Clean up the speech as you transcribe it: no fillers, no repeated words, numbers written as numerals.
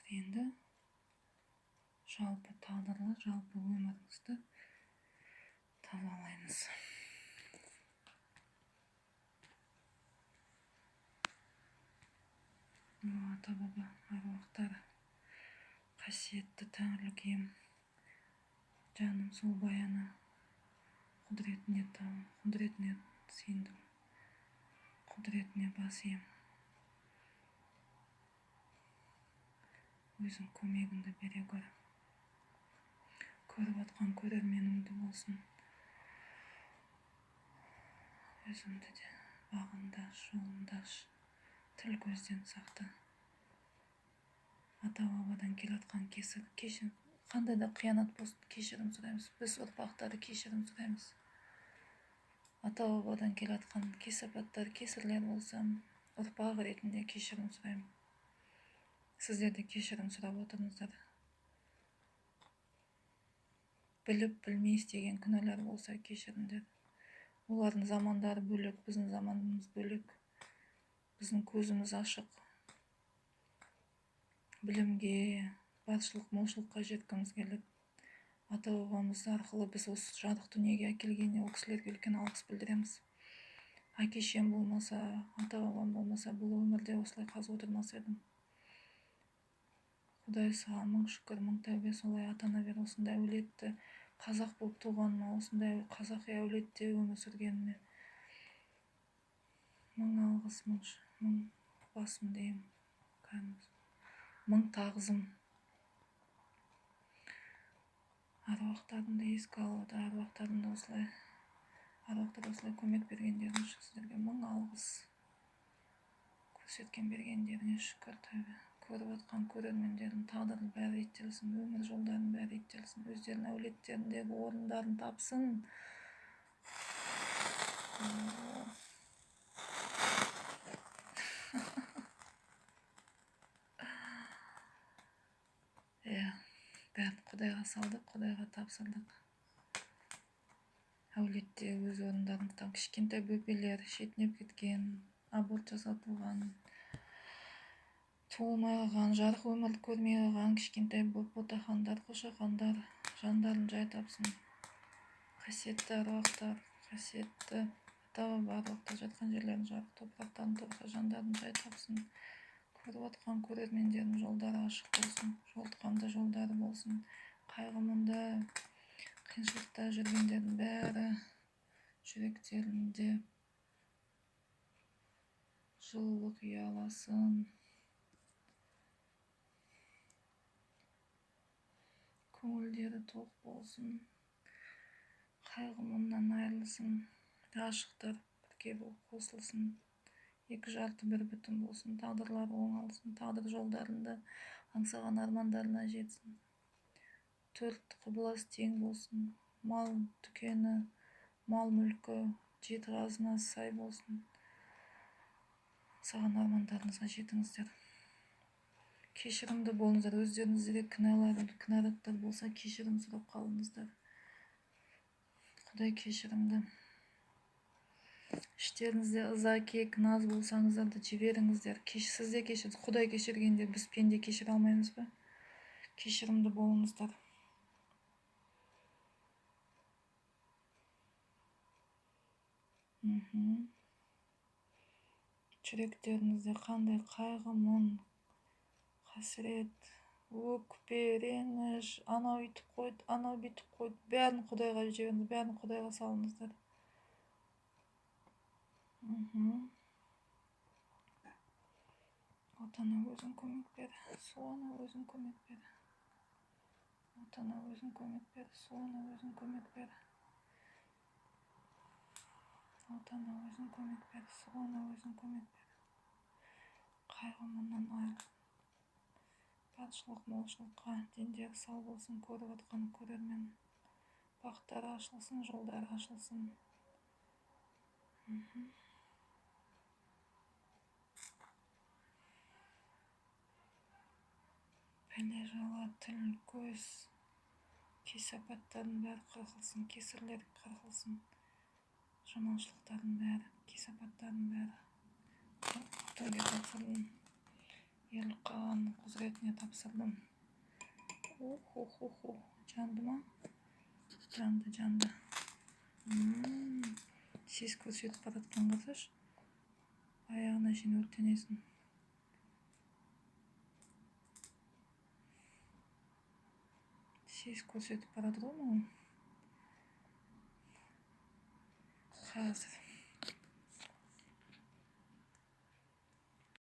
енді жалпы тағдырлы, жалпы өмірімізді тазалаймыз. Ата баба аруақтар, қасиетті тәңірлік ием, жаным сол баяны құдіретіне сүйіндім, құдіретіне бас ием. Өзің көмегіңді бере көр. Көріп атқан көрерменіңді болсын. Өзімді де бағындаш, жолындаш, тіл көзден сақта. Ата бабадан келатқан кешір, қандай да қиянат болсын, кешірім сұраймыз. Біз ұрпақтары кешірім сұраймыз. Ата бабадан келатқан кесапаттар, кесірлер болса, ұрпақ ретінде кешірім сұраймын. Сіздер де кешірім сұрап отырыңыздар. Біліп білмей істеген күнәлар болса кешіріңдер. Олардың замандары бөлек, біздің заманымыз бөлек. Біздің көзіміз ашық. Білімге, баршылық, молшылыққа жеткіміз келеді. Ата бабамыз арқылы біз осы жарық дүниеге әкелгеніне ол кісілерге үлкен алғыс білдіреміз. Әке-шешем болмаса, ата бабам болмаса, бұл өмірде осылай қазып отырмас едім. Құдай саған мың шүкір, мың тәубе, солай атана бер, осындай әулетті қазақ болып туғаныма, осындай қазақи әулетте өмір сүргеніме мың алғыс, мың басым деймін. Мың тағзым. Аруақтарымды еске алуда, аруақтар осылай көмек бергендерің үшін сіздерге мың алғыс. Көрсеткен бергендеріне шүкір, тәубе. Көріп атқан көрермендердің тағдыры бәрі реттелсін, өмір жолдарын бәрі реттелсін, өздерінің әулеттеріндегі орындарын тапсын. Бәрін Құдайға салдық, Құдайға тапсырдық. Әулетте өз орындарын там кішкентай бөпелер, шетінеп кеткен, аборт жасатылған, туылмай қалған, жарық өмірді көрмей қалған кішкентай ботақандар, қошақандар жандарын жай тапсын. Қасиетті аруақтар, қасиетті ата баба аруақтар жатқан жерлерін жарық топырақтарын толтыра, жандарын жай тапсын. Көріп атқан көрермендердің жолдары ашық болсын, жолтқанда жолдары болсын. Қайғы-мұңда, қиыншылықта жүргендердің бәрі жүректерінде жылылық ұяласын. Көңілдері тоқ болсын. Қайғы-мұңнан айырылсын. Ғашықтар бірге қосылсын. Екі жарты бір бүтін болсын. Тағдырлары оңалсын. Тағдыр жолдарында аңсаған армандарына жетсін. Төрт құбылас тең болсын. Мал дүкені, мал мүлкі, жеті қазынасы сай болсын. Аңсаған армандарыңызға жетіңіздер. Кешірімді болыңыздар. Өздеріңізде кінәраттар болса, кешірім сұрап қалыңыздар. Құдай кешірімді. Іштеріңізде ыза, кек, наз болсаңыздар да жіберіңіздер. Сіз де кешіріңіз. Құдай кешіргенде біз пенде кешіре алмаймыз ба? Кешірімді болыңыздар. Жүректеріңізде қандай қайғы, мұң, қасірет, өкпе, реніш, анау үйтіп қойды, анау бүйтіп қойды, бәрін Құдайға жіберіңіз, бәрін Құдайға салыңыздар. Отана өзің көмек бер, суына өзің көмек бер. Отана өзің көмек бер, суына өзің көмек бер. Отана өзің көмек бер, суына өзің көмек бер. Қайғы-мұңнан айыр. Баршылық, молшылыққа дендері сау болсын, көріп атқан көрермен. Бақтары ашылсын, жолдары ашылсын. Пәле жала, тіл, көз, кесапаттардың бәрі қырқылсын, кесірлер қырқылсын. Жаманшылықтардың бәрі, кесапаттардың бәрі Құдайға тапсырдым. Елқаның құзыретіне тапсырдым. Уху. Жанды ма? Жанды. Сес көрсетіп баратқан қарсаш. Аяғына шейін өрттенесің. Сес көрсетіп барады ғой маған. Қазір